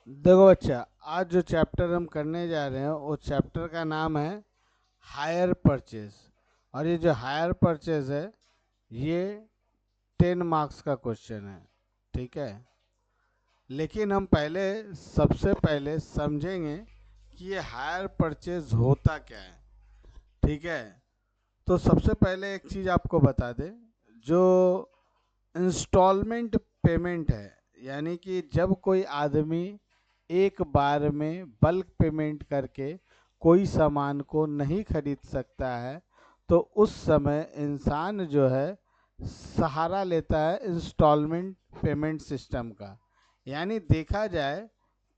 देखो बच्चा, आज जो चैप्टर हम करने जा रहे हैं उस चैप्टर का नाम है हायर परचेज। और ये जो हायर परचेज है ये 10 मार्क्स का क्वेश्चन है। ठीक है, लेकिन हम सबसे पहले समझेंगे कि ये हायर परचेज होता क्या है। ठीक है, तो सबसे पहले एक चीज़ आपको बता दें, जो इंस्टॉलमेंट पेमेंट है, यानी कि जब कोई आदमी एक बार में बल्क पेमेंट करके कोई सामान को नहीं खरीद सकता है, तो उस समय इंसान जो है सहारा लेता है इंस्टॉलमेंट पेमेंट सिस्टम का। यानी देखा जाए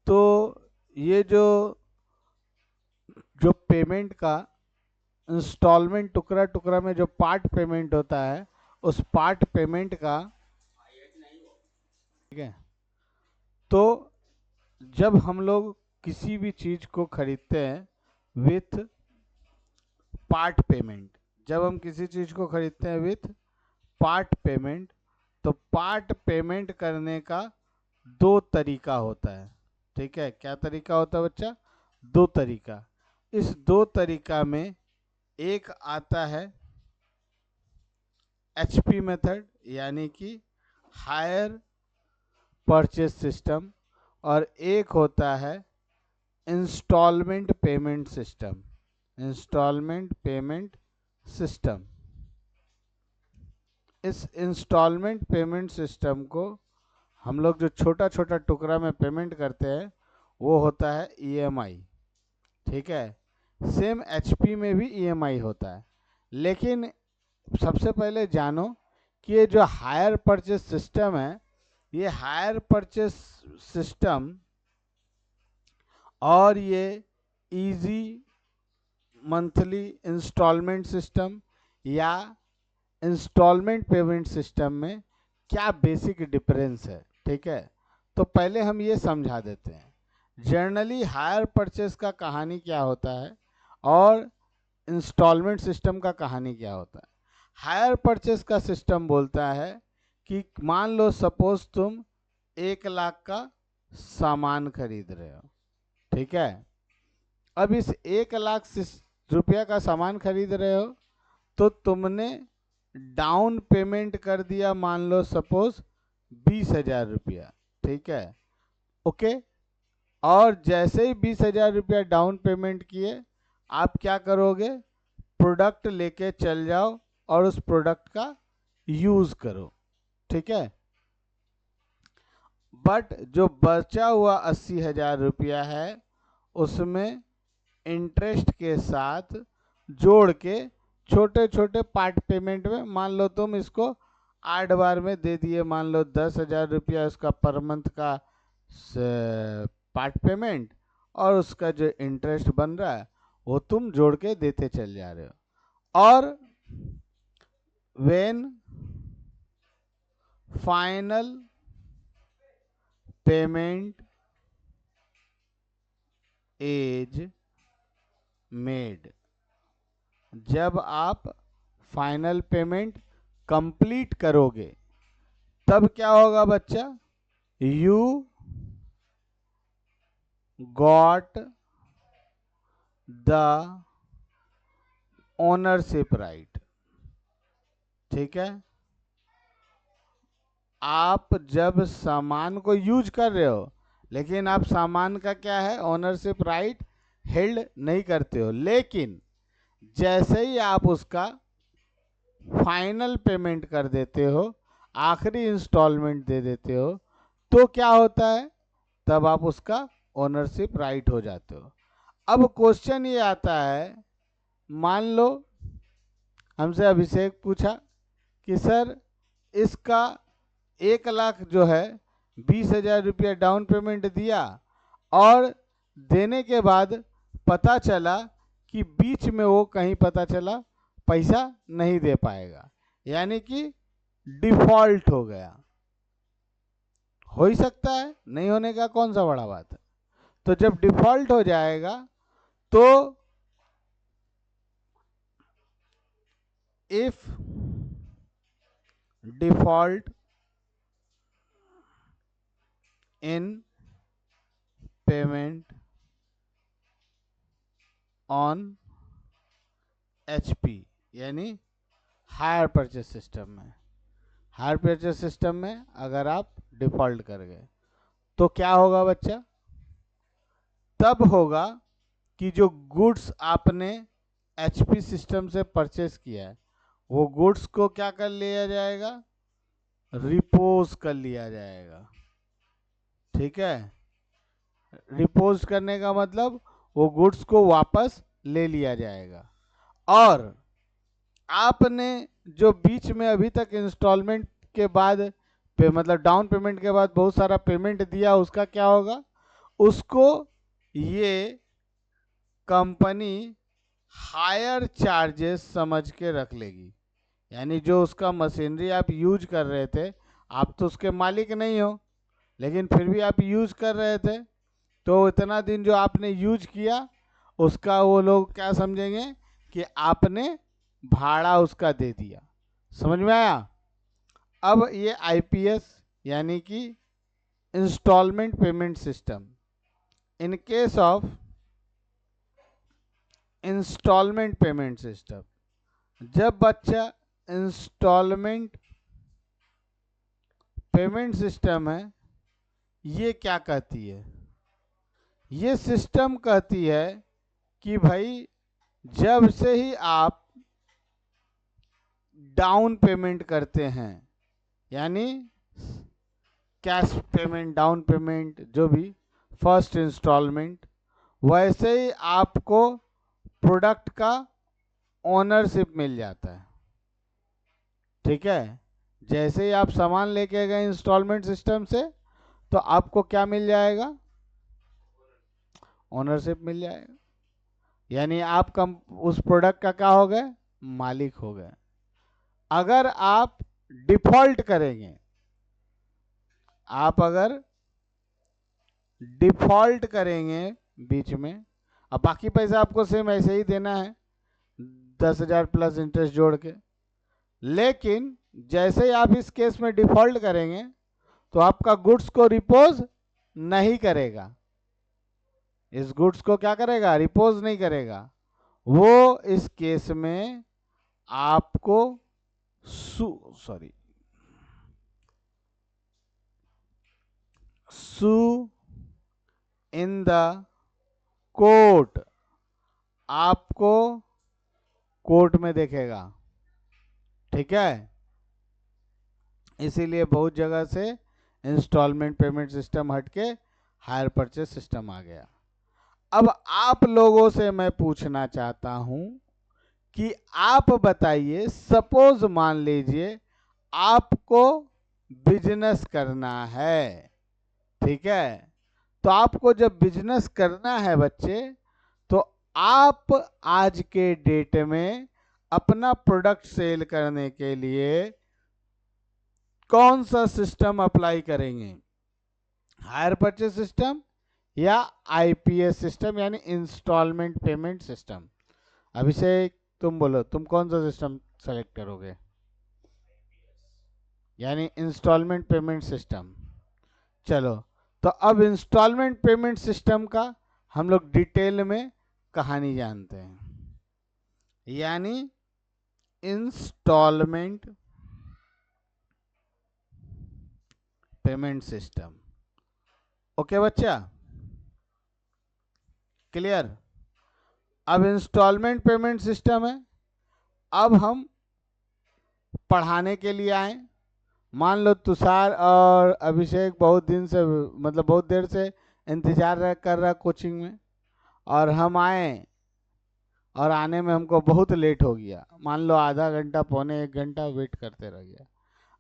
तो ये जो जो पेमेंट का इंस्टॉलमेंट टुकड़ा टुकड़ा में जो पार्ट पेमेंट होता है, उस पार्ट पेमेंट का, ठीक है, तो जब हम लोग किसी भी चीज को खरीदते हैं विथ पार्ट पेमेंट, जब हम किसी चीज को खरीदते हैं विथ पार्ट पेमेंट, तो पार्ट पेमेंट करने का दो तरीका होता है। ठीक है, क्या तरीका होता है बच्चा? दो तरीका। इस दो तरीका में एक आता है एचपी मेथड, यानी कि हायर परचेज सिस्टम, और एक होता है installment payment system. Installment payment system. इस इंस्टॉलमेंट पेमेंट सिस्टम को हम लोग जो छोटा छोटा टुकड़ा में पेमेंट करते हैं वो होता है ईएमआई। ठीक है, सेम एचपी में भी ईएमआई होता है, लेकिन सबसे पहले जानो कि ये जो हायर परचेज सिस्टम है, ये हायर परचेज सिस्टम और ये इजी मंथली इंस्टॉलमेंट सिस्टम या इंस्टॉलमेंट पेमेंट सिस्टम में क्या बेसिक डिफरेंस है। ठीक है, तो पहले हम ये समझा देते हैं जनरली हायर परचेस का कहानी क्या होता है और इंस्टॉलमेंट सिस्टम का कहानी क्या होता है। हायर परचेस का सिस्टम बोलता है कि मान लो सपोज तुम 1 लाख का सामान खरीद रहे हो। ठीक है, अब इस 1 लाख रुपया का सामान खरीद रहे हो, तो तुमने डाउन पेमेंट कर दिया, मान लो सपोज 20,000 रुपया। ठीक है, ओके। और जैसे ही 20,000 रुपया डाउन पेमेंट किए, आप क्या करोगे? प्रोडक्ट लेके चल जाओ और उस प्रोडक्ट का यूज करो। ठीक है, बट जो बचा हुआ 80,000 रुपया है उसमें इंटरेस्ट के साथ जोड़ के छोटे छोटे पार्ट पेमेंट में, मान लो तुम इसको 8 बार में दे दिए, मान लो 10,000 रुपया उसका पर मंथ का पार्ट पेमेंट, और उसका जो इंटरेस्ट बन रहा है वो तुम जोड़ के देते चल जा रहे हो। और when final payment is made, जब आप फाइनल पेमेंट कंप्लीट करोगे तब क्या होगा बच्चा? You got the ownership right. ठीक है, आप जब सामान को यूज कर रहे हो, लेकिन आप सामान का क्या है, ओनरशिप राइट हेल्ड नहीं करते हो, लेकिन जैसे ही आप उसका फाइनल पेमेंट कर देते हो, आखिरी इंस्टॉलमेंट दे देते हो, तो क्या होता है? तब आप उसका ओनरशिप राइट हो जाते हो। अब क्वेश्चन ये आता है, मान लो हमसे अभिषेक पूछा कि सर इसका 1 लाख जो है, 20,000 रुपया डाउन पेमेंट दिया और देने के बाद पता चला कि बीच में वो कहीं पता चला पैसा नहीं दे पाएगा, यानी कि डिफॉल्ट हो गया। हो ही सकता है, नहीं होने का कौन सा बड़ा बात है। तो जब डिफॉल्ट हो जाएगा तो if default in payment on HP, यानी हायर परचेस सिस्टम में। हायर परचेस सिस्टम में अगर आप डिफॉल्ट कर गए तो क्या होगा बच्चा? तब होगा कि जो गुड्स आपने HP सिस्टम से परचेस किया है वो गुड्स को क्या कर लिया जाएगा? रिपोज कर लिया जाएगा। ठीक है, रिपोज करने का मतलब वो गुड्स को वापस ले लिया जाएगा। और आपने जो बीच में अभी तक इंस्टॉलमेंट के बाद मतलब डाउन पेमेंट के बाद बहुत सारा पेमेंट दिया, उसका क्या होगा? उसको ये कंपनी हायर चार्जेस समझ के रख लेगी। यानी जो उसका मशीनरी आप यूज कर रहे थे, आप तो उसके मालिक नहीं हो, लेकिन फिर भी आप यूज कर रहे थे, तो इतना दिन जो आपने यूज किया उसका वो लोग क्या समझेंगे कि आपने भाड़ा उसका दे दिया। समझ में आया? अब ये IPS यानी कि installment payment system, in case of installment payment system, जब बच्चा इंस्टॉलमेंट पेमेंट सिस्टम है, ये क्या कहती है? ये सिस्टम कहती है कि भाई जब से ही आप डाउन पेमेंट करते हैं, यानी कैश पेमेंट, डाउन पेमेंट, जो भी फर्स्ट इंस्टॉलमेंट, वैसे ही आपको प्रोडक्ट का ओनरशिप मिल जाता है। ठीक है, जैसे ही आप सामान लेके गए इंस्टॉलमेंट सिस्टम से तो आपको क्या मिल जाएगा? ओनरशिप मिल जाएगा। यानी आप उस प्रोडक्ट का क्या हो गए? मालिक हो गए। अगर आप डिफॉल्ट करेंगे, आप अगर डिफॉल्ट करेंगे बीच में, अब बाकी पैसा आपको सेम ऐसे ही देना है 10,000 प्लस इंटरेस्ट जोड़ के, लेकिन जैसे ही आप इस केस में डिफॉल्ट करेंगे तो आपका गुड्स को रिपोज नहीं करेगा। इस गुड्स को क्या करेगा? रिपोज नहीं करेगा। वो इस केस में आपको सू इन द कोर्ट, आपको कोर्ट में देखेगा। ठीक है, इसीलिए बहुत जगह से इंस्टॉलमेंट पेमेंट सिस्टम हटके हायर परचेस सिस्टम आ गया। अब आप लोगों से मैं पूछना चाहता हूं कि आप बताइए, सपोज मान लीजिए आपको बिजनेस करना है। ठीक है, तो आपको जब बिजनेस करना है बच्चे, तो आप आज के डेट में अपना प्रोडक्ट सेल करने के लिए कौन सा सिस्टम अप्लाई करेंगे? हायर परचेस सिस्टम या IPS सिस्टम, यानी इंस्टॉलमेंट पेमेंट सिस्टम? अभिषेक तुम बोलो, तुम कौन सा सिस्टम सेलेक्ट करोगे? यानी इंस्टॉलमेंट पेमेंट सिस्टम। चलो, तो अब इंस्टॉलमेंट पेमेंट सिस्टम का हम लोग डिटेल में कहानी जानते हैं। यानी इंस्टॉलमेंट पेमेंट सिस्टम। ओके बच्चा, क्लियर? अब इंस्टॉलमेंट पेमेंट सिस्टम है। अब हम पढ़ाने के लिए आए। मान लो तुषार और अभिषेक बहुत दिन से, मतलब बहुत देर से इंतजार कर रहा कोचिंग में, और हम आए और आने में हमको बहुत लेट हो गया। मान लो आधा घंटा, पौने 1 घंटा वेट करते रह गया।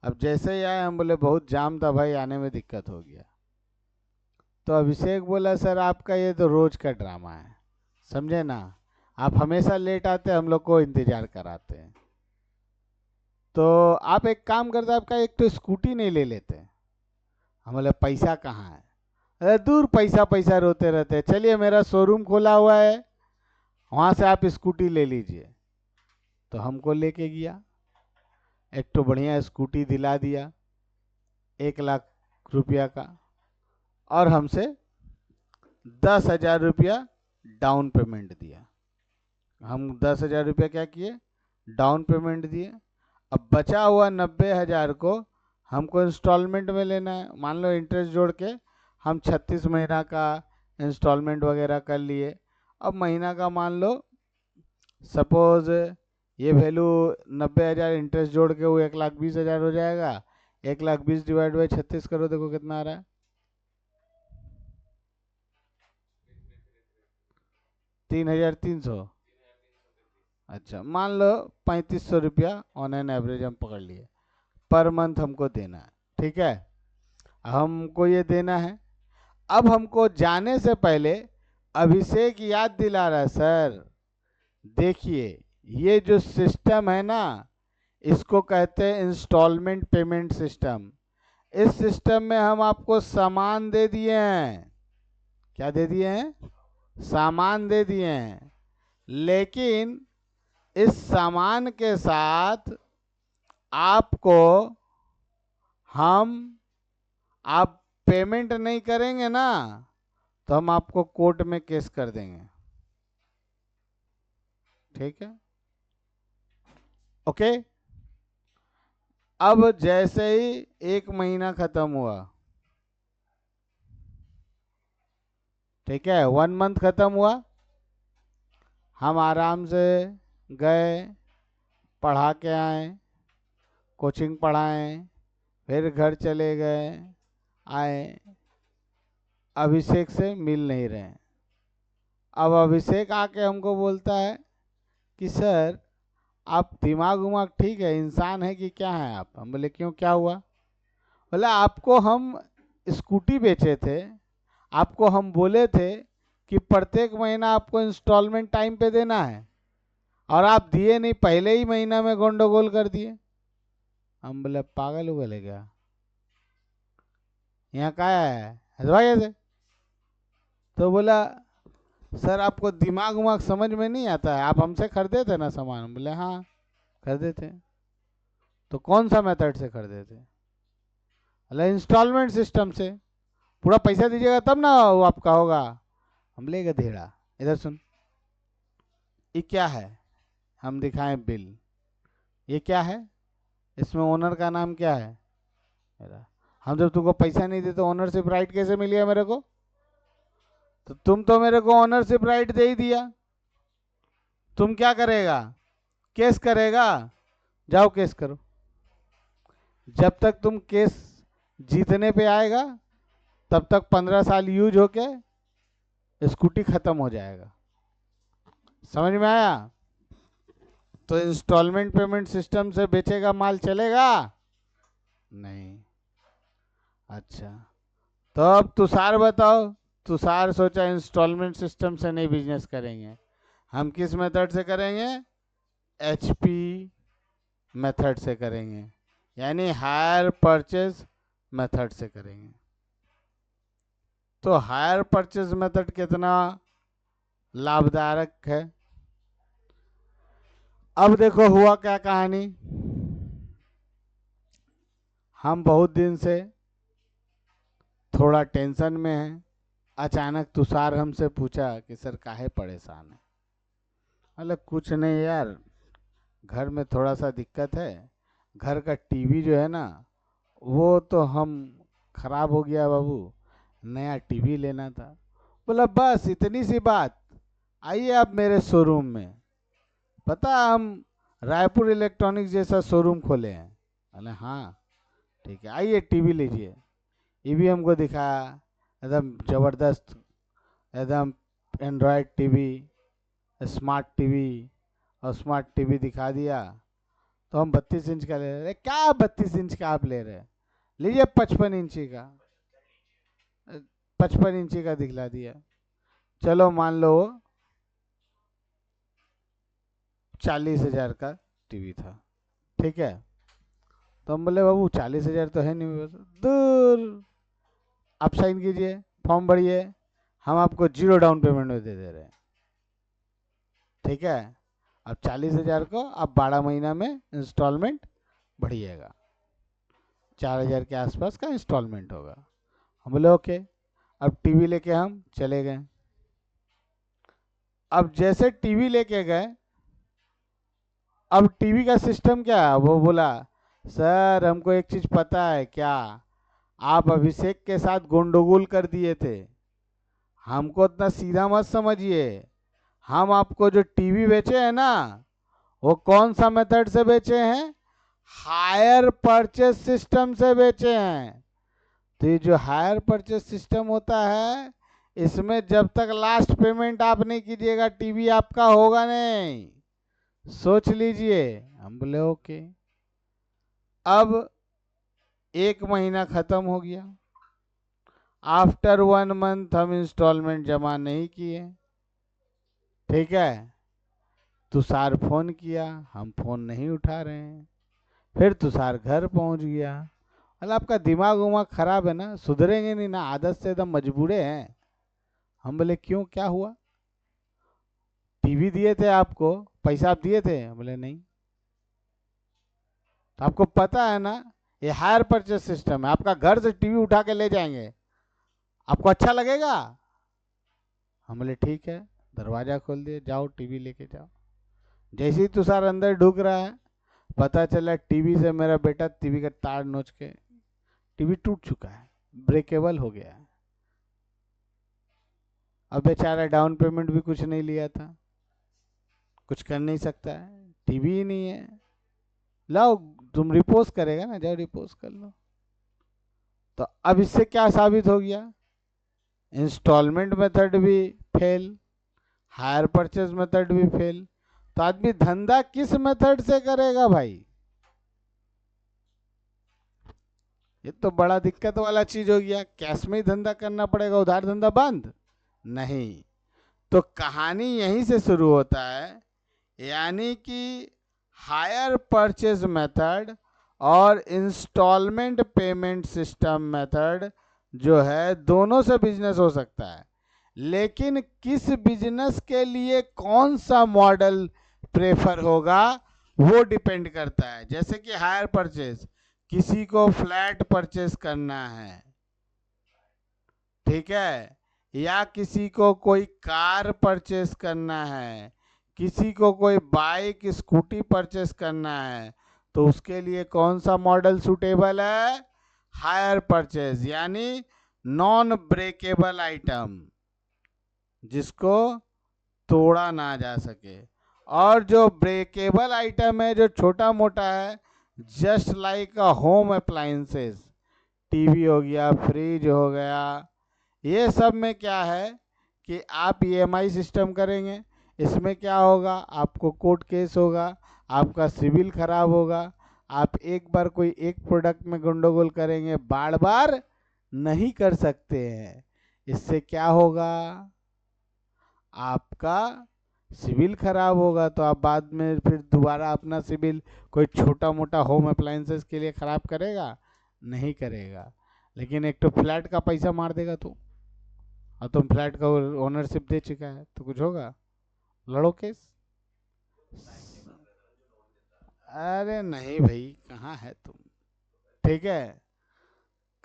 अब जैसे ही आए हम बोले बहुत जाम था भाई, आने में दिक्कत हो गया। तो अभिषेक बोला सर आपका ये तो रोज का ड्रामा है, समझे ना, आप हमेशा लेट आते, हम लोग को इंतजार कराते हैं। तो आप एक काम करते, आपका एक तो स्कूटी नहीं ले लेते? हम बोले पैसा कहाँ है? अरे दूर, पैसा पैसा रोते रहते, चलिए मेरा शोरूम खोला हुआ है, वहाँ से आप स्कूटी ले लीजिए। तो हमको लेके गया, एक तो बढ़िया स्कूटी दिला दिया 1 लाख रुपया का, और हमसे 10,000 रुपया डाउन पेमेंट दिया। हम 10,000 रुपया क्या किए, डाउन पेमेंट दिए। अब बचा हुआ 90,000 को हमको इंस्टॉलमेंट में लेना है। मान लो इंटरेस्ट जोड़ के हम 36 महीना का इंस्टॉलमेंट वगैरह कर लिए। अब महीना का मान लो सपोज ये वैल्यू 90,000 इंटरेस्ट जोड़ के वो 1,20,000 हो जाएगा। 1,20,000 डिवाइड बाई 36 करो, देखो कितना आ रहा है, 3,300। अच्छा मान लो 3,500 रुपया ऑन एन एवरेज हम पकड़ लिए पर मंथ हमको देना है। ठीक है, हमको ये देना है। अब हमको जाने से पहले अभिषेक याद दिला रहा है, सर देखिए ये जो सिस्टम है ना, इसको कहते हैं इंस्टॉलमेंट पेमेंट सिस्टम। इस सिस्टम में हम आपको सामान दे दिए हैं। क्या दे दिए हैं, सामान दे दिए हैं। लेकिन इस सामान के साथ आपको हम, आप पेमेंट नहीं करेंगे ना तो हम आपको कोर्ट में केस कर देंगे। ठीक है, ओके। अब जैसे ही 1 महीना खत्म हुआ, ठीक है, 1 मंथ खत्म हुआ, हम आराम से गए, पढ़ा के आए, कोचिंग पढ़ाएं, फिर घर चले गए, आए, अभिषेक से मिल नहीं रहे। अब अभिषेक आके हमको बोलता है कि सर आप दिमाग उमाग ठीक है, इंसान है कि क्या है आप। हम बोले क्यों, क्या हुआ। बोले आपको हम स्कूटी बेचे थे, आपको हम बोले थे कि प्रत्येक महीना आपको इंस्टॉलमेंट टाइम पे देना है और आप दिए नहीं, पहले ही महीना में गंडोगोल कर दिए। हम बोले पागल हुए क्या, यहाँ का है हलवाई से। तो बोला सर आपको दिमाग उमाग समझ में नहीं आता है, आप हमसे खरीदे थे ना सामान। बोले हाँ खरीदे थे। तो कौन सा मेथड से खरीदे थे। बोले इंस्टॉलमेंट सिस्टम से, पूरा पैसा दीजिएगा तब ना वो आपका होगा। हम ले गए धेड़ा, इधर सुन, ये क्या है, हम दिखाएं बिल, ये क्या है, इसमें ओनर का नाम क्या है मेरा। हम जब तुमको पैसा नहीं देते ओनरशिप राइट कैसे मिल गया मेरे को। तो तुम तो मेरे को ओनरशिप राइट दे ही दिया, तुम क्या करेगा, केस करेगा। जाओ केस करो, जब तक तुम केस जीतने पे आएगा तब तक 15 साल यूज होके स्कूटी खत्म हो जाएगा। समझ में आया। तो इंस्टॉलमेंट पेमेंट सिस्टम से बेचेगा माल चलेगा नहीं। अच्छा तो अब तुषार बताओ, तुषार सोचा इंस्टॉलमेंट सिस्टम से नहीं बिजनेस करेंगे, हम किस मेथड से करेंगे, एचपी मेथड से करेंगे, यानी हायर परचेज मेथड से करेंगे। तो हायर परचेज मेथड कितना लाभदायक है। अब देखो हुआ क्या कहानी। हम बहुत दिन से थोड़ा टेंशन में हैं। अचानक तुषार हमसे पूछा कि सर काहे परेशान है। मतलब कुछ नहीं यार, घर में थोड़ा सा दिक्कत है, घर का टीवी जो है ना वो तो हम खराब हो गया बाबू, नया टीवी लेना था। बोला बस इतनी सी बात, आइए आप मेरे शोरूम में, पता हम रायपुर इलेक्ट्रॉनिक्स जैसा शोरूम खोले हैं। बोले हाँ ठीक है, आइए टीवी लीजिए। ये भी हमको दिखाया, एकदम ज़बरदस्त, एकदम एंड्रॉयड टीवी, स्मार्ट टीवी। और स्मार्ट टीवी दिखा दिया तो हम 32 इंच का ले रहे। क्या 32 इंच का आप ले रहे, लीजिए 55 इंची का। 55 इंची का दिखला दिया। चलो मान लो 40,000 का टीवी था, ठीक है। तो हम बोले बाबू 40,000 तो है नहीं, दूर, आप साइन कीजिए, फॉर्म भरिए, हम आपको 0 डाउन पेमेंट में दे दे रहे हैं। ठीक है, अब 40,000 को आप 12 महीना में इंस्टॉलमेंट भरिएगा, 4,000 के आसपास का इंस्टॉलमेंट होगा। हम बोले ओके। अब टीवी लेके हम चले गए। अब जैसे टीवी लेके गए, अब टीवी का सिस्टम क्या है, वो बोला सर हमको एक चीज पता है क्या, आप अभिषेक के साथ गोंडोगोल कर दिए थे, हमको इतना सीधा मत समझिए, हम आपको जो टीवी बेचे हैं ना, वो कौन सा मेथड से बेचे हैं, हायर परचेस सिस्टम से बेचे हैं। तो ये जो हायर परचेस सिस्टम होता है, इसमें जब तक लास्ट पेमेंट आप नहीं कीजिएगा टीवी आपका होगा नहीं, सोच लीजिए। हम बोले ओके। अब एक महीना खत्म हो गया, आफ्टर 1 मंथ हम इंस्टॉलमेंट जमा नहीं किए, ठीक है। तुषार फोन किया, हम फोन नहीं उठा रहे हैं, फिर तुषार घर पहुंच गया। मतलब आपका दिमाग उमाग खराब है ना, सुधरेंगे नहीं ना, आदत से एकदम मजबूरे हैं। हम बोले क्यों, क्या हुआ, टीवी दिए थे आपको, पैसा आप दिए थे, बोले नहीं। तो आपको पता है ना ये हायर परचेस सिस्टम है, आपका घर से टीवी उठा के ले जाएंगे, आपको अच्छा लगेगा। हम बोले ठीक है, दरवाजा खोल दिए, जाओ टीवी लेके जाओ। जैसे ही तुषार अंदर ढुक रहा है, पता चला टीवी से मेरा बेटा टीवी का तार नोच के, टीवी टूट चुका है, ब्रेकेबल हो गया है। अब बेचारा डाउन पेमेंट भी कुछ नहीं लिया था, कुछ कर नहीं सकता है, टीवी ही नहीं है। लाओ, तुम रिपोज करेगा ना, जाओ रिपोज कर लो। तो अब इससे क्या साबित हो गया, इंस्टॉलमेंट मेथड भी फेल, हायर परचेज मेथड भी फेल। तो आदमी धंधा किस मेथड से करेगा भाई, ये तो बड़ा दिक्कत वाला चीज हो गया। कैश में ही धंधा करना पड़ेगा, उधार धंधा बंद नहीं। तो कहानी यहीं से शुरू होता है, यानी कि हायर परचेज मेथड और इंस्टॉलमेंट पेमेंट सिस्टम मेथड जो है, दोनों से बिजनेस हो सकता है, लेकिन किस बिजनेस के लिए कौन सा मॉडल प्रेफर होगा वो डिपेंड करता है। जैसे कि हायर परचेज, किसी को फ्लैट परचेज करना है, ठीक है, या किसी को कोई कार परचेस करना है, किसी को कोई बाइक स्कूटी परचेस करना है, तो उसके लिए कौन सा मॉडल सूटेबल है, हायर परचेस, यानी नॉन ब्रेकेबल आइटम, जिसको तोड़ा ना जा सके। और जो ब्रेकेबल आइटम है, जो छोटा मोटा है, just like a home appliances, TV हो गया, फ्रिज हो गया, ये सब में क्या है कि आप ईएमआई सिस्टम करेंगे, इसमें क्या होगा, आपको कोर्ट केस होगा, आपका सिविल खराब होगा, आप एक बार कोई एक प्रोडक्ट में गंडोगोल करेंगे, बार बार नहीं कर सकते हैं। इससे क्या होगा, आपका सिविल खराब होगा, तो आप बाद में फिर दोबारा अपना सिविल कोई छोटा मोटा होम अप्लायंसेस के लिए खराब करेगा, नहीं करेगा। लेकिन एक तो फ्लैट का पैसा मार देगा तो, और तुम फ्लैट का ओनरशिप दे चुका है, तो कुछ होगा, लड़ो केस। अरे नहीं भाई, कहाँ है तुम, ठीक है।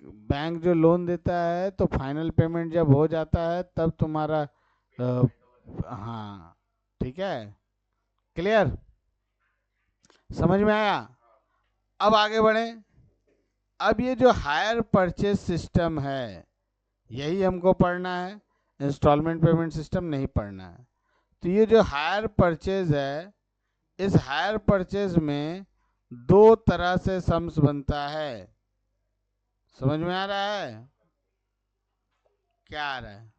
बैंक जो लोन देता है तो फाइनल पेमेंट जब हो जाता है तब तुम्हारा हाँ, ठीक है, क्लियर, समझ में आया। अब आगे बढ़े। अब ये जो हायर परचेज सिस्टम है, यही हमको पढ़ना है, इंस्टॉलमेंट पेमेंट सिस्टम नहीं पढ़ना है। तो ये जो हायर परचेज है, इस हायर परचेज में दो तरह से सम्स बनता है, समझ में आ रहा है, क्या आ रहा है।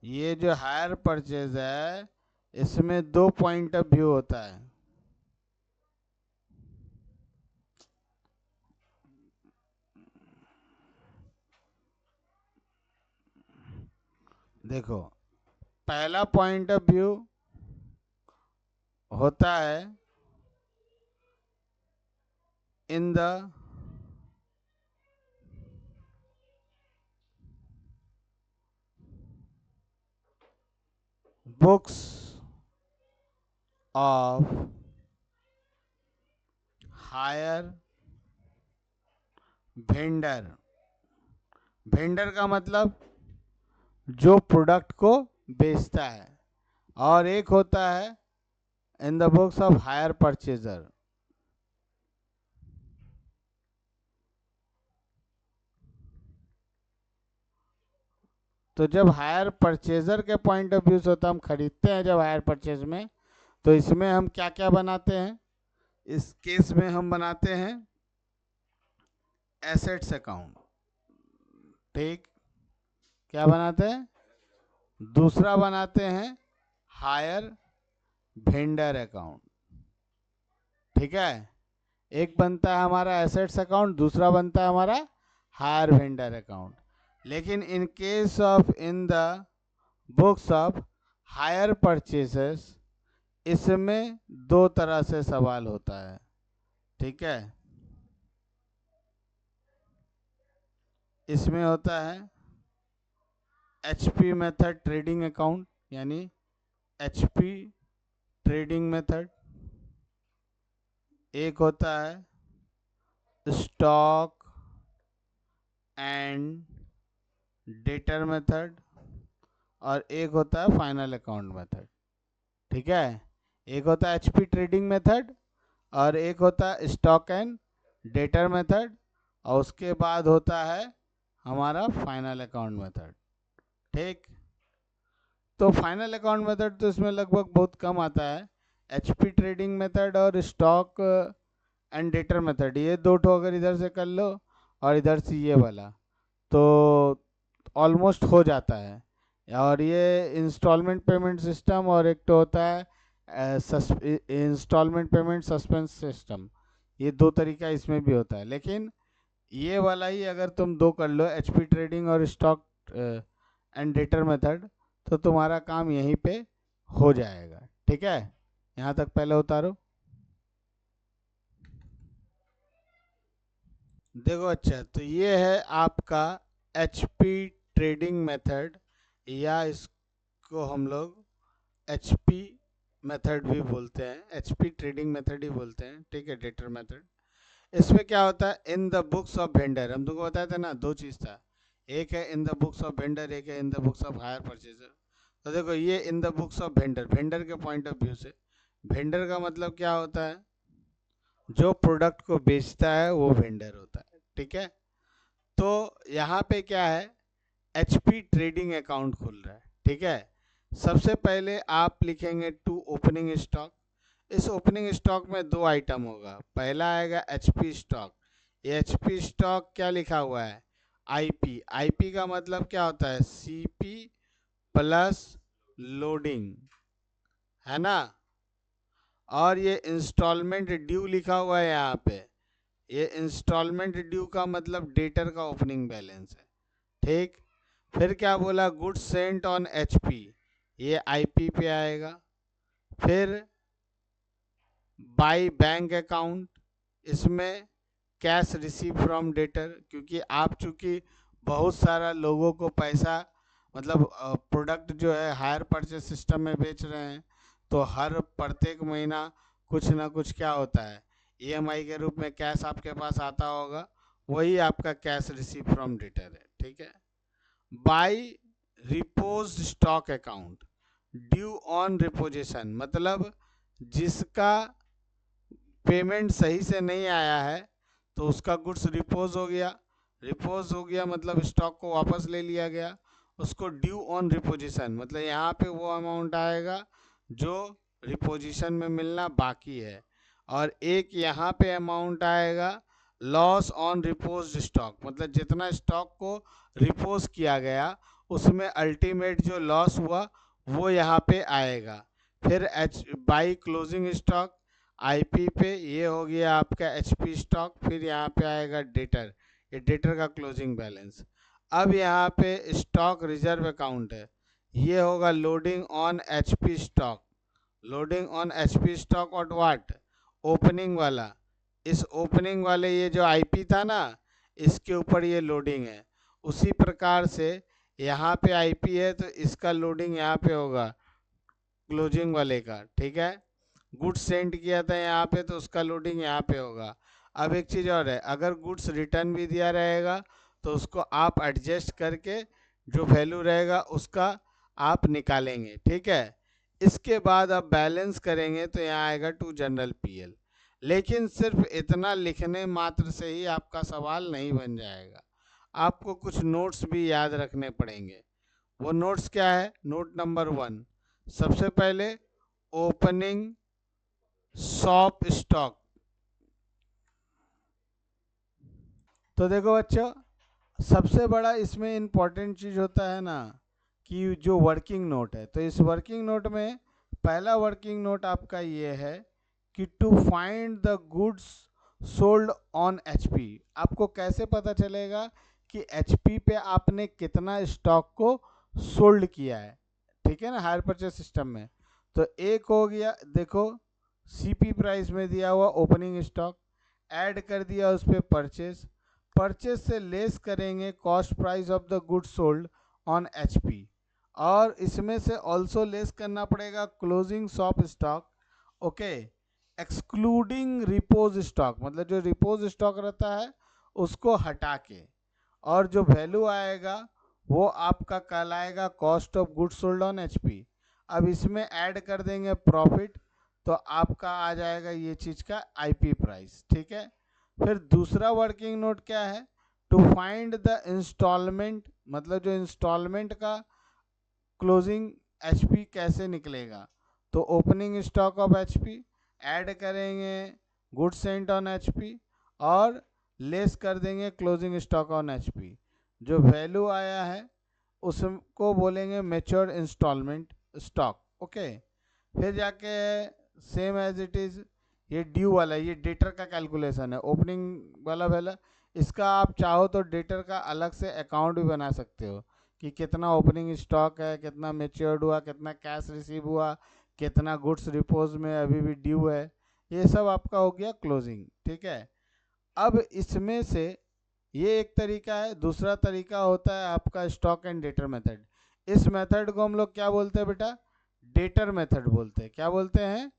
ये जो हायर परचेज है, इसमें दो पॉइंट ऑफ व्यू होता है। देखो, पहला पॉइंट ऑफ व्यू होता है in the books of higher vendor. Vendor का मतलब जो प्रोडक्ट को बेचता है, और एक होता है in the books of hire purchaser. तो जब हायर परचेजर के पॉइंट ऑफ व्यू से होता है, हम खरीदते हैं जब हायर परचेज में, तो इसमें हम क्या क्या बनाते हैं? इस केस में हम बनाते हैं एसेट्स अकाउंट। ठीक, क्या बनाते हैं? दूसरा बनाते हैं हायर वेंडर अकाउंट। ठीक है, एक बनता है हमारा एसेट्स अकाउंट, दूसरा बनता है हमारा हायर वेंडर अकाउंट। लेकिन in case of in the books of hire purchases, इसमें दो तरह से सवाल होता है। ठीक है, इसमें होता है एचपी मेथड ट्रेडिंग अकाउंट, यानी एचपी ट्रेडिंग मेथड। एक होता है स्टॉक एंड डेटर मेथड, और एक होता है फाइनल अकाउंट मेथड। ठीक है, एक होता है एचपी ट्रेडिंग मेथड और एक होता है स्टॉक एंड डेटर मेथड, और उसके बाद होता है हमारा फाइनल अकाउंट मेथड। ठीक, तो फाइनल अकाउंट मेथड तो इसमें लगभग बहुत कम आता है। एचपी ट्रेडिंग मेथड और स्टॉक एंड डेटर मेथड, ये दो ठो अगर इधर से कर लो और इधर से ये वाला, तो ऑलमोस्ट हो जाता है। और ये इंस्टॉलमेंट पेमेंट सिस्टम, और एक तो होता है इंस्टॉलमेंट पेमेंट सस्पेंस सिस्टम, ये दो तरीका इसमें भी होता है। लेकिन ये वाला ही अगर तुम दो कर लो, एचपी ट्रेडिंग और स्टॉक एंड डेटर मेथड, तो तुम्हारा काम यहीं पे हो जाएगा। ठीक है, यहाँ तक पहले उतारो। देखो, अच्छा, तो ये है आपका एचपी ट्रेडिंग मेथड, या इसको हम लोग एचपी मेथड भी बोलते हैं, एचपी ट्रेडिंग मेथड ही बोलते हैं। ठीक है, डेटर मेथड। इसमें क्या होता है, in the books of vendor, हम तुमको बताया था ना, दो चीज़ था, एक है in the books of vendor, एक है in the books of hire purchaser. तो देखो, ये in the books of vendor, vendor के पॉइंट ऑफ व्यू से, वेंडर का मतलब क्या होता है? जो प्रोडक्ट को बेचता है वो वेंडर होता है। ठीक है, तो यहाँ पे क्या है, एचपी ट्रेडिंग अकाउंट खुल रहा है। ठीक है, सबसे पहले आप लिखेंगे टू ओपनिंग स्टॉक। इस ओपनिंग स्टॉक में दो आइटम होगा, पहला आएगा एचपी स्टॉक। ये एचपी स्टॉक क्या लिखा हुआ है? आईपी। आईपी का मतलब क्या होता है? सीपी प्लस लोडिंग, है ना। और ये इंस्टॉलमेंट ड्यू लिखा हुआ है यहाँ पे, ये इंस्टॉलमेंट ड्यू का मतलब डेटर का ओपनिंग बैलेंस है। ठीक, फिर क्या बोला? गुड्स सेंट ऑन एचपी, ये आईपी पे आएगा। फिर बाई बैंक अकाउंट, इसमें कैश रिसीव फ्रॉम डेटर, क्योंकि आप चूंकि बहुत सारा लोगों को पैसा, मतलब प्रोडक्ट जो है हायर परचेज सिस्टम में बेच रहे हैं, तो हर प्रत्येक महीना कुछ ना कुछ क्या होता है, ईएमआई के रूप में कैश आपके पास आता होगा, वही आपका कैश रिसीव फ्रॉम डेटर है। ठीक है, by repose stock account, due on reposition, मतलब जिसका पेमेंट सही से नहीं आया है तो उसका गुड्स रिपोज हो गया। रिपोज हो गया मतलब स्टॉक को वापस ले लिया गया। उसको ड्यू ऑन रिपोजिशन, मतलब यहाँ पे वो अमाउंट आएगा जो रिपोजिशन में मिलना बाकी है। और एक यहाँ पे अमाउंट आएगा लॉस ऑन रिपोज स्टॉक, मतलब जितना स्टॉक को रिपोज किया गया उसमें अल्टीमेट जो लॉस हुआ वो यहाँ पे आएगा। फिर H by closing stock, IP पे, ये हो गया आपका एचपी स्टॉक। फिर यहाँ पे आएगा डेटर, ये डेटर का क्लोजिंग बैलेंस। अब यहाँ पे स्टॉक रिजर्व अकाउंट है, ये होगा loading on HP stock, loading on HP stock और व्हाट, ओपनिंग वाला। इस ओपनिंग वाले ये जो आईपी था ना, इसके ऊपर ये लोडिंग है। उसी प्रकार से यहाँ पे आईपी है तो इसका लोडिंग यहाँ पे होगा क्लोजिंग वाले का। ठीक है, गुड्स सेंड किया था यहाँ पे तो उसका लोडिंग यहाँ पे होगा। अब एक चीज़ और है, अगर गुड्स रिटर्न भी दिया रहेगा तो उसको आप एडजस्ट करके जो वैल्यू रहेगा उसका आप निकालेंगे, ठीक है। इसके बाद आप बैलेंस करेंगे तो यहाँ आएगा टू जनरल पीएल। लेकिन सिर्फ इतना लिखने मात्र से ही आपका सवाल नहीं बन जाएगा, आपको कुछ नोट्स भी याद रखने पड़ेंगे। वो नोट्स क्या है? नोट नंबर 1, सबसे पहले ओपनिंग शॉप स्टॉक। तो देखो बच्चों, सबसे बड़ा इसमें इम्पोर्टेंट चीज़ होता है ना कि जो वर्किंग नोट है, तो इस वर्किंग नोट में पहला वर्किंग नोट आपका ये है कि to find the goods sold on HP. आपको कैसे पता चलेगा कि एचपी पे आपने कितना स्टॉक को सोल्ड किया है, ठीक है ना, हायर परचेज सिस्टम में। तो एक हो गया, देखो सीपी प्राइस में दिया हुआ ओपनिंग स्टॉक, ऐड कर दिया उस पर परचेज, परचेज से लेस करेंगे cost price of the good sold on HP, और इसमें से ऑल्सो लेस करना पड़ेगा closing shop stock, okay, excluding repose stock, मतलब जो रिपोज स्टॉक रहता है उसको हटा के, और जो वैल्यू आएगा वो आपका कहलाएगा cost of good sold on HP. अब इसमें ऐड कर देंगे प्रॉफिट, तो आपका आ जाएगा ये चीज़ का आईपी प्राइस, ठीक है। फिर दूसरा वर्किंग नोट क्या है? टू फाइंड द इंस्टॉलमेंट, मतलब जो इंस्टॉलमेंट का क्लोजिंग एचपी कैसे निकलेगा, तो opening stock of HP, add करेंगे गुड सेंट ऑन एचपी, और लेस कर देंगे क्लोजिंग स्टॉक ऑन एचपी। जो वैल्यू आया है उसको बोलेंगे मेच्योर इंस्टॉलमेंट स्टॉक, ओके। फिर जाके सेम एज इट इज़ ये ड्यू वाला, ये डेटर का कैलकुलेशन है, ओपनिंग वाला वाला, इसका आप चाहो तो डेटर का अलग से अकाउंट भी बना सकते हो कि कितना ओपनिंग स्टॉक है, कितना मेच्योर्ड हुआ, कितना कैश रिसीव हुआ, कितना गुड्स रिपोज में अभी भी ड्यू है, ये सब आपका हो गया क्लोजिंग, ठीक है। अब इसमें से ये एक तरीका है, दूसरा तरीका होता है आपका स्टॉक एंड डेटर मेथड। इस मेथड को हम लोग क्या बोलते हैं बेटा? डेटर मेथड बोलते हैं। क्या बोलते हैं?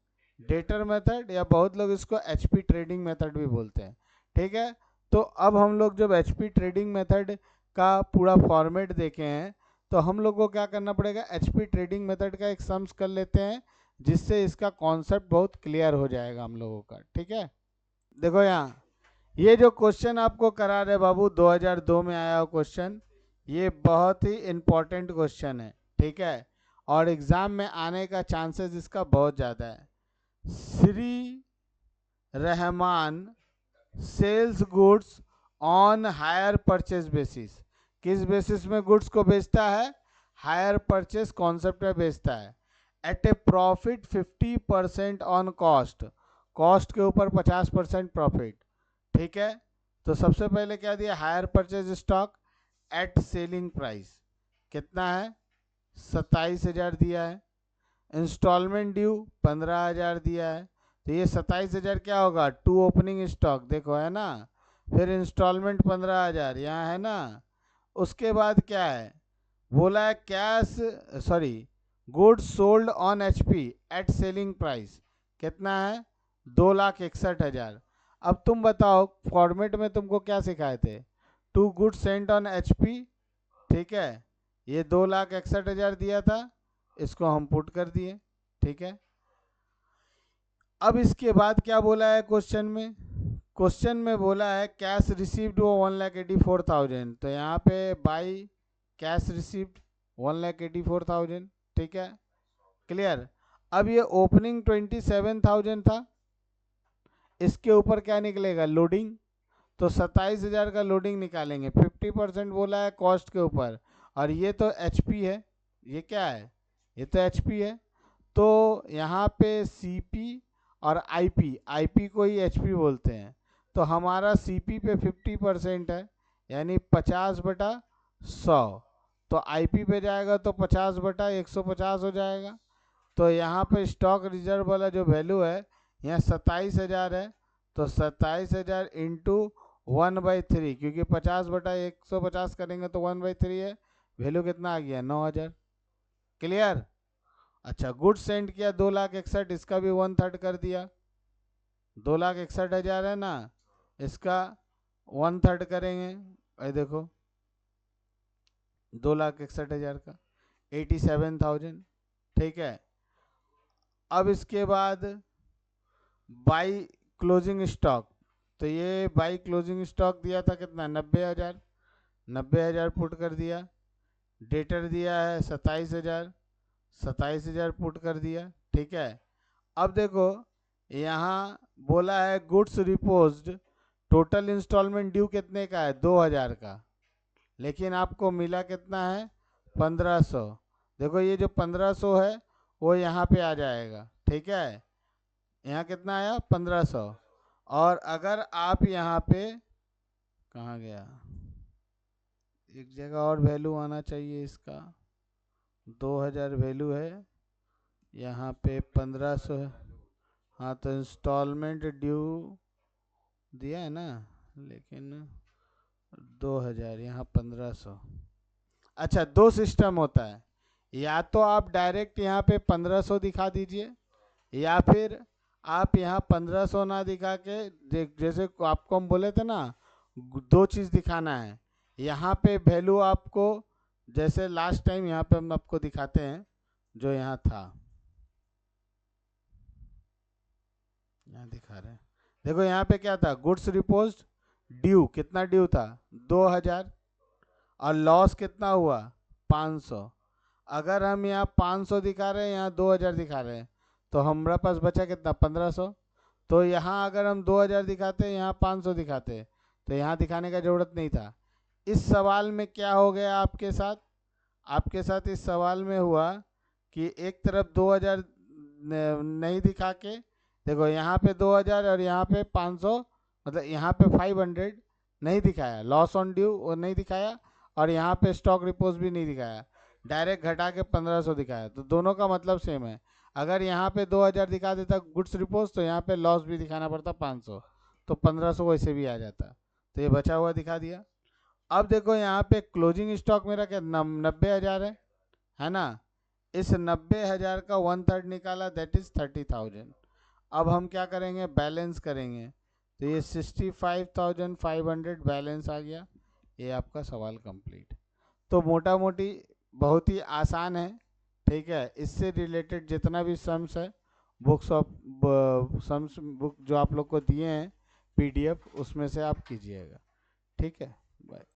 डेटर मेथड, या बहुत लोग इसको एचपी ट्रेडिंग मेथड भी बोलते हैं, ठीक है। तो अब हम लोग जब एचपी ट्रेडिंग मेथड का पूरा फॉर्मेट देखे हैं तो हम लोग को क्या करना पड़ेगा, एचपी ट्रेडिंग मेथड का एक सम्स कर लेते हैं जिससे इसका कॉन्सेप्ट बहुत क्लियर हो जाएगा हम लोगों का, ठीक है। देखो यहाँ ये जो क्वेश्चन आपको करा रहे बाबू 2002 में आया हुआ क्वेश्चन, ये बहुत ही इम्पोर्टेंट क्वेश्चन है, ठीक है, और एग्जाम में आने का चांसेस इसका बहुत ज़्यादा है। Shri Rahman sells goods on hire purchase basis, किस बेसिस में गुड्स को बेचता है? हायर परचेज कॉन्सेप्ट में बेचता है। At a profit 50% on cost, cost के ऊपर 50% प्रॉफिट, ठीक है। तो सबसे पहले क्या दिया? Hire purchase stock at selling price, कितना है? 27,000 दिया है। इंस्टॉलमेंट ड्यू 15,000 दिया है, तो ये 27,000 क्या होगा? टू ओपनिंग स्टॉक, देखो है ना। फिर इंस्टॉलमेंट 15,000 यहाँ है ना। उसके बाद क्या है? बोला है cash, sorry, goods sold on HP at selling price, कितना है? 2,61,000। अब तुम बताओ फॉर्मेट में तुमको क्या सिखाए थे? To goods sent on HP, ठीक है, ये 2,61,000 दिया था, इसको हम पुट कर दिए, ठीक है। अब इसके बाद क्या बोला है क्वेश्चन में? क्वेश्चन में बोला है कैश रिसीव्ड वो 1,84,000, तो यहाँ पे बाई कैश रिसीव्ड 1,84,000, ठीक है, क्लियर। अब ये ओपनिंग 27,000 था, इसके ऊपर क्या निकलेगा? लोडिंग, तो 27,000 का लोडिंग निकालेंगे, 50% बोला है कॉस्ट के ऊपर, और ये तो एचपी है, ये क्या है? ये तो एचपी है। तो यहाँ पे सीपी और आईपी, आईपी को ही एचपी बोलते हैं, तो हमारा सीपी पे 50% है, यानी 50/100, तो आईपी पे जाएगा तो 50/150 हो जाएगा। तो यहाँ पे स्टॉक रिजर्व वाला जो वैल्यू है यहाँ 27,000 है, तो 27,000 इंटू 1/3, क्योंकि 50/150 करेंगे तो 1/3 है, वैल्यू कितना आ गया? 9,000, क्लियर। अच्छा, गुड्स सेंड किया 2,61,000, इसका भी 1/3 कर दिया। 2,61,000 है ना, इसका 1/3 करेंगे। ये देखो 2,61,000 का 87,000, ठीक है। अब इसके बाद बाई क्लोजिंग स्टॉक, तो ये बाई क्लोजिंग स्टॉक दिया था कितना, 90,000, 90,000 पुट कर दिया। डेटर दिया है 27,000, 27,000 पुट कर दिया, ठीक है। अब देखो यहाँ बोला है गुड्स रिपोज्ड, टोटल इंस्टॉलमेंट ड्यू कितने का है, 2,000 का, लेकिन आपको मिला कितना है, 1,500। देखो ये जो 1,500 है वो यहाँ पे आ जाएगा, ठीक है। यहाँ कितना आया, 1,500। और अगर आप यहाँ पे, कहाँ गया, एक जगह और वैल्यू आना चाहिए इसका, 2,000 वैल्यू है, यहाँ पे 1,500 है। हाँ तो इंस्टॉलमेंट ड्यू दिया है ना, लेकिन 2,000 यहाँ 1,500। अच्छा, दो सिस्टम होता है, या तो आप डायरेक्ट यहाँ पे 1,500 दिखा दीजिए, या फिर आप यहाँ 1,500 ना दिखा के, जैसे आपको हम बोले थे ना, दो चीज़ दिखाना है। यहाँ पे वैल्यू आपको, जैसे लास्ट टाइम यहाँ पे हम आपको दिखाते हैं जो यहाँ था, यहाँ दिखा रहे हैं। देखो यहाँ पे क्या था, गुड्स रिपोज्ड ड्यू, कितना ड्यू था, 2,000, और लॉस कितना हुआ, 500। अगर हम यहाँ 500 दिखा रहे हैं, यहाँ 2,000 दिखा रहे हैं, तो हमारे पास बचा कितना, 1,500। तो यहाँ अगर हम 2,000 दिखाते हैं, यहाँ 500 दिखाते, तो यहाँ दिखाने का ज़रूरत नहीं था। इस सवाल में क्या हो गया आपके साथ, आपके साथ इस सवाल में हुआ कि एक तरफ 2,000 नहीं दिखा के, देखो यहाँ पे 2,000 और यहाँ पे 500, मतलब यहाँ पे 500 नहीं दिखाया, लॉस ऑन ड्यू वो नहीं दिखाया, और यहाँ पे स्टॉक रिपोज भी नहीं दिखाया, डायरेक्ट घटा के 1,500 दिखाया। तो दोनों का मतलब सेम है। अगर यहाँ पे 2,000 दिखा देता गुड्स रिपोज, तो यहाँ पे लॉस भी दिखाना पड़ता 500, तो 1,500 वैसे भी आ जाता। तो ये बचा हुआ दिखा दिया। अब देखो यहाँ पे क्लोजिंग स्टॉक मेरा क्या, 90,000 है ना। इस 90,000 का 1/3 निकाला, दैट इज 30,000। अब हम क्या करेंगे, बैलेंस करेंगे, तो ये 65,500 बैलेंस आ गया। ये आपका सवाल कंप्लीट। तो मोटा मोटी बहुत ही आसान है, ठीक है। इससे रिलेटेड जितना भी सम्स है, बुक्स ऑफ सम्स बुक जो आप लोग को दिए हैं पीडीएफ, उसमें से आप कीजिएगा, ठीक है। बाय।